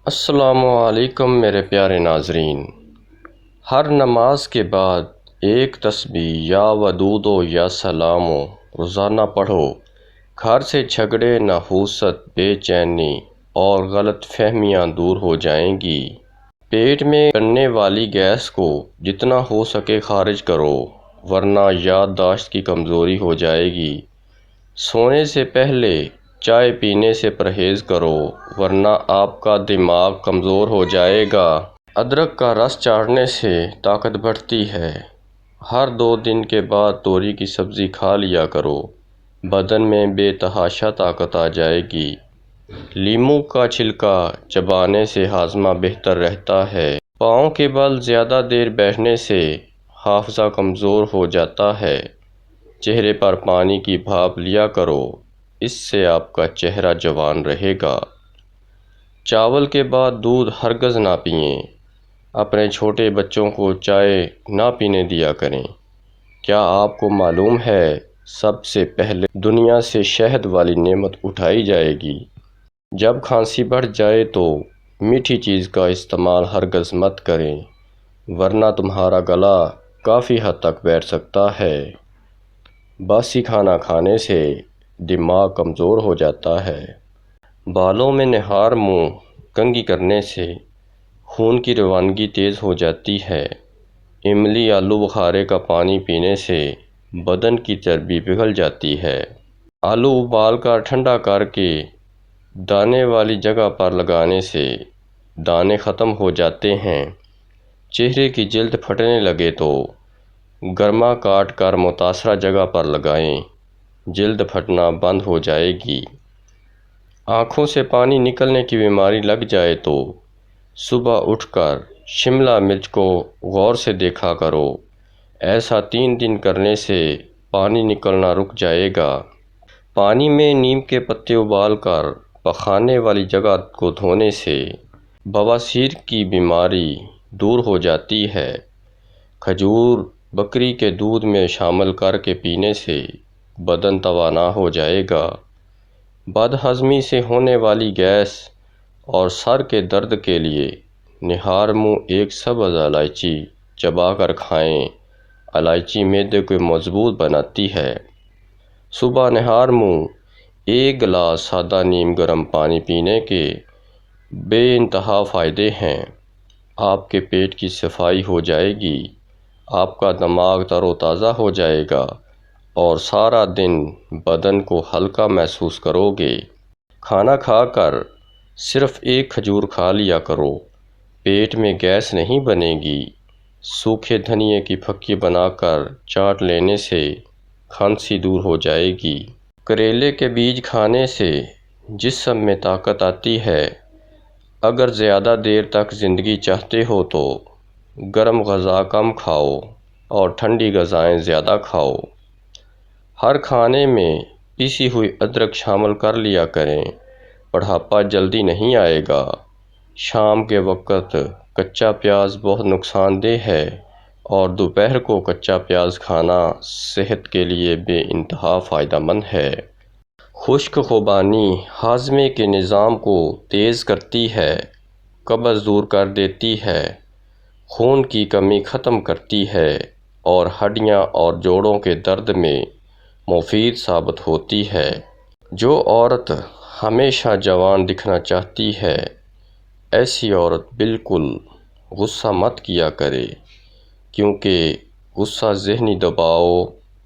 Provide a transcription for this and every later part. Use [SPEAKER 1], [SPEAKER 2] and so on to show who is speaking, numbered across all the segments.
[SPEAKER 1] السلام علیکم میرے پیارے ناظرین۔ ہر نماز کے بعد ایک تسبیح یا ودود و یا سلام و روزانہ پڑھو۔ گھر سے جھگڑے، نحوست، بے چینی اور غلط فہمیاں دور ہو جائیں گی۔ پیٹ میں بننے والی گیس کو جتنا ہو سکے خارج کرو، ورنہ یادداشت کی کمزوری ہو جائے گی۔ سونے سے پہلے چائے پینے سے پرہیز کرو، ورنہ آپ کا دماغ کمزور ہو جائے گا۔ ادرک کا رس چاڑھنے سے طاقت بڑھتی ہے۔ ہر 2 دن کے بعد توری کی سبزی کھا لیا کرو، بدن میں بے تحاشا طاقت آ جائے گی۔ لیموں کا چھلکا چبانے سے ہاضمہ بہتر رہتا ہے۔ پاؤں کے بل زیادہ دیر بیٹھنے سے حافظہ کمزور ہو جاتا ہے۔ چہرے پر پانی کی بھاپ لیا کرو، اس سے آپ کا چہرہ جوان رہے گا۔ چاول کے بعد دودھ ہرگز نہ پئیں۔ اپنے چھوٹے بچوں کو چائے نہ پینے دیا کریں۔ کیا آپ کو معلوم ہے سب سے پہلے دنیا سے شہد والی نعمت اٹھائی جائے گی؟ جب کھانسی بڑھ جائے تو میٹھی چیز کا استعمال ہرگز مت کریں، ورنہ تمہارا گلا کافی حد تک بیٹھ سکتا ہے۔ باسی کھانا کھانے سے دماغ کمزور ہو جاتا ہے۔ بالوں میں نہار منہ کنگھی کرنے سے خون کی روانگی تیز ہو جاتی ہے۔ املی آلو بخارے کا پانی پینے سے بدن کی چربی پگھل جاتی ہے۔ آلو ابال کر ٹھنڈا کر کے دانے والی جگہ پر لگانے سے دانے ختم ہو جاتے ہیں۔ چہرے کی جلد پھٹنے لگے تو گرما کاٹ کر متاثرہ جگہ پر لگائیں، جلد پھٹنا بند ہو جائے گی۔ آنکھوں سے پانی نکلنے کی بیماری لگ جائے تو صبح اٹھ کر شملہ مرچ کو غور سے دیکھا کرو۔ ایسا 3 دن کرنے سے پانی نکلنا رک جائے گا۔ پانی میں نیم کے پتے ابال کر پخانے والی جگہ کو دھونے سے بواسیر کی بیماری دور ہو جاتی ہے۔ کھجور بکری کے دودھ میں شامل کر کے پینے سے بدن توانا ہو جائے گا۔ بد ہضمی سے ہونے والی گیس اور سر کے درد کے لیے نہار منہ ایک سبز الائچی چبا کر کھائیں۔ الائچی معدے کو مضبوط بناتی ہے۔ صبح نہار منہ 1 گلاس سادہ نیم گرم پانی پینے کے بے انتہا فائدے ہیں۔ آپ کے پیٹ کی صفائی ہو جائے گی، آپ کا دماغ تر و تازہ ہو جائے گا اور سارا دن بدن کو ہلکا محسوس کرو گے۔ کھانا کھا کر صرف 1 کھجور کھا لیا کرو، پیٹ میں گیس نہیں بنے گی۔ سوکھے دھنیے کی پھکی بنا کر چاٹ لینے سے کھانسی دور ہو جائے گی۔ کریلے کے بیج کھانے سے جسم میں طاقت آتی ہے۔ اگر زیادہ دیر تک زندگی چاہتے ہو تو گرم غذا کم کھاؤ اور ٹھنڈی غذائیں زیادہ کھاؤ۔ ہر کھانے میں پیسی ہوئی ادرک شامل کر لیا کریں، بڑھاپا جلدی نہیں آئے گا۔ شام کے وقت کچا پیاز بہت نقصان دہ ہے اور دوپہر کو کچا پیاز کھانا صحت کے لیے بے انتہا فائدہ مند ہے۔ خشک خوبانی ہاضمے کے نظام کو تیز کرتی ہے، قبض دور کر دیتی ہے، خون کی کمی ختم کرتی ہے اور ہڈیاں اور جوڑوں کے درد میں مفید ثابت ہوتی ہے۔ جو عورت ہمیشہ جوان دکھنا چاہتی ہے، ایسی عورت بالکل غصہ مت کیا کرے، کیونکہ غصہ ذہنی دباؤ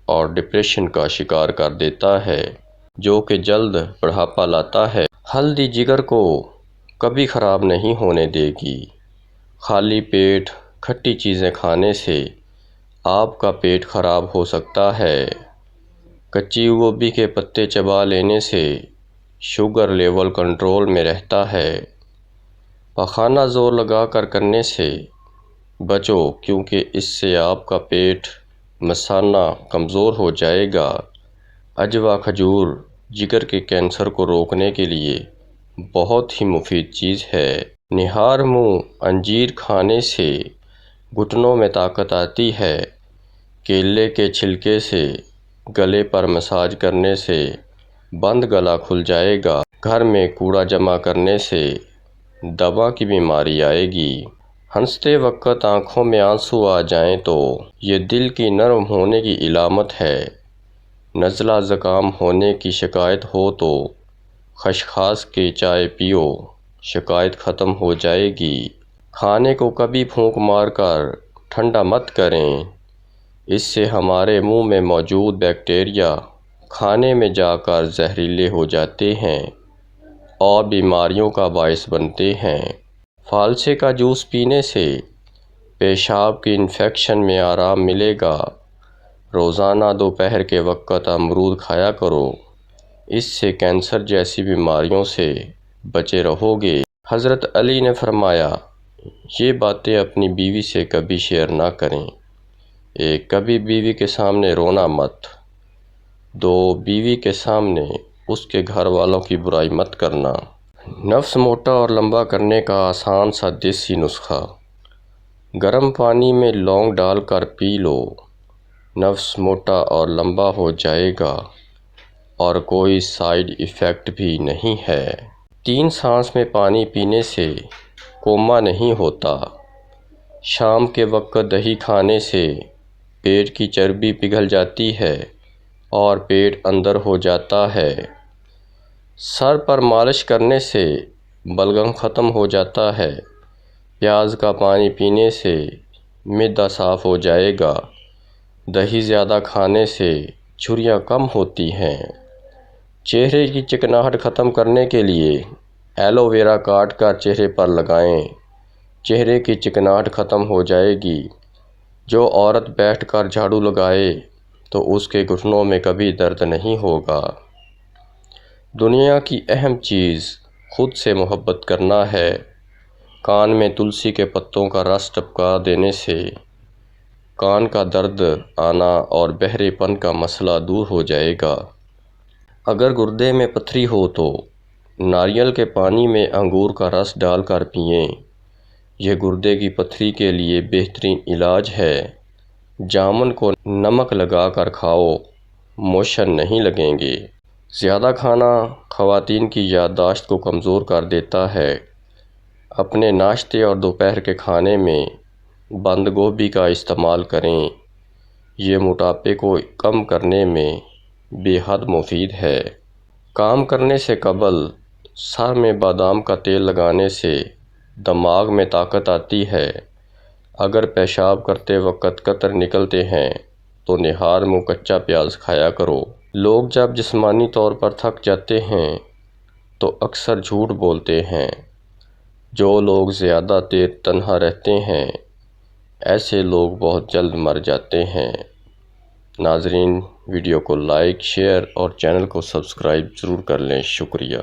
[SPEAKER 1] اور ڈپریشن کا شکار کر دیتا ہے، جو کہ جلد بڑھاپا لاتا ہے۔ ہلدی جگر کو کبھی خراب نہیں ہونے دے گی۔ خالی پیٹ کھٹی چیزیں کھانے سے آپ کا پیٹ خراب ہو سکتا ہے۔ کچی گوبھی کے پتے چبا لینے سے شوگر لیول کنٹرول میں رہتا ہے۔ پخانہ زور لگا کر کرنے سے بچو، کیونکہ اس سے آپ کا پیٹ مثانہ کمزور ہو جائے گا۔ عجوا کھجور جگر کے کینسر کو روکنے کے لیے بہت ہی مفید چیز ہے۔ نہار منہ انجیر کھانے سے گھٹنوں میں طاقت آتی ہے۔ کیلے کے چھلکے سے گلے پر مساج کرنے سے بند گلا کھل جائے گا۔ گھر میں کوڑا جمع کرنے سے دوا کی بیماری آئے گی۔ ہنستے وقت آنکھوں میں آنسو آ جائیں تو یہ دل کی نرم ہونے کی علامت ہے۔ نزلہ زکام ہونے کی شکایت ہو تو خشخاش کی چائے پیو، شکایت ختم ہو جائے گی۔ کھانے کو کبھی پھونک مار کر ٹھنڈا مت کریں، اس سے ہمارے منہ میں موجود بیکٹیریا کھانے میں جا کر زہریلے ہو جاتے ہیں اور بیماریوں کا باعث بنتے ہیں۔ فالسے کا جوس پینے سے پیشاب کی انفیکشن میں آرام ملے گا۔ روزانہ دوپہر کے وقت امرود کھایا کرو، اس سے کینسر جیسی بیماریوں سے بچے رہو گے۔ حضرت علی نے فرمایا، یہ باتیں اپنی بیوی سے کبھی شیئر نہ کریں۔ 1. کبھی بیوی کے سامنے رونا مت۔ 2. بیوی کے سامنے اس کے گھر والوں کی برائی مت کرنا۔ نفس موٹا اور لمبا کرنے کا آسان سا دیسی نسخہ: گرم پانی میں لونگ ڈال کر پی لو، نفس موٹا اور لمبا ہو جائے گا اور کوئی سائیڈ ایفیکٹ بھی نہیں ہے۔ 3 سانس میں پانی پینے سے کوما نہیں ہوتا۔ شام کے وقت دہی کھانے سے پیٹ کی چربی پگھل جاتی ہے اور پیٹ اندر ہو جاتا ہے۔ سر پر مالش کرنے سے بلغم ختم ہو جاتا ہے۔ پیاز کا پانی پینے سے معدہ صاف ہو جائے گا۔ دہی زیادہ کھانے سے جھریاں کم ہوتی ہیں۔ چہرے کی چکناہٹ ختم کرنے کے لیے ایلو ویرا کاٹ کر چہرے پر لگائیں، چہرے کی چکناہٹ ختم ہو جائے گی۔ جو عورت بیٹھ کر جھاڑو لگائے تو اس کے گھٹنوں میں کبھی درد نہیں ہوگا۔ دنیا کی اہم چیز خود سے محبت کرنا ہے۔ کان میں تلسی کے پتوں کا رس ٹپکا دینے سے کان کا درد آنا اور بہرے پن کا مسئلہ دور ہو جائے گا۔ اگر گردے میں پتھری ہو تو ناریل کے پانی میں انگور کا رس ڈال کر پئیں، یہ گردے کی پتھری کے لیے بہترین علاج ہے۔ جامن کو نمک لگا کر کھاؤ، موشن نہیں لگیں گے۔ زیادہ کھانا خواتین کی یادداشت کو کمزور کر دیتا ہے۔ اپنے ناشتے اور دوپہر کے کھانے میں بند گوبھی کا استعمال کریں، یہ موٹاپے کو کم کرنے میں بے حد مفید ہے۔ کام کرنے سے قبل سر میں بادام کا تیل لگانے سے دماغ میں طاقت آتی ہے۔ اگر پیشاب کرتے وقت قطر نکلتے ہیں تو نہار منہ کچا پیاز کھایا کرو۔ لوگ جب جسمانی طور پر تھک جاتے ہیں تو اکثر جھوٹ بولتے ہیں۔ جو لوگ زیادہ دیر تنہا رہتے ہیں، ایسے لوگ بہت جلد مر جاتے ہیں۔ ناظرین، ویڈیو کو لائک، شیئر اور چینل کو سبسکرائب ضرور کر لیں۔ شکریہ۔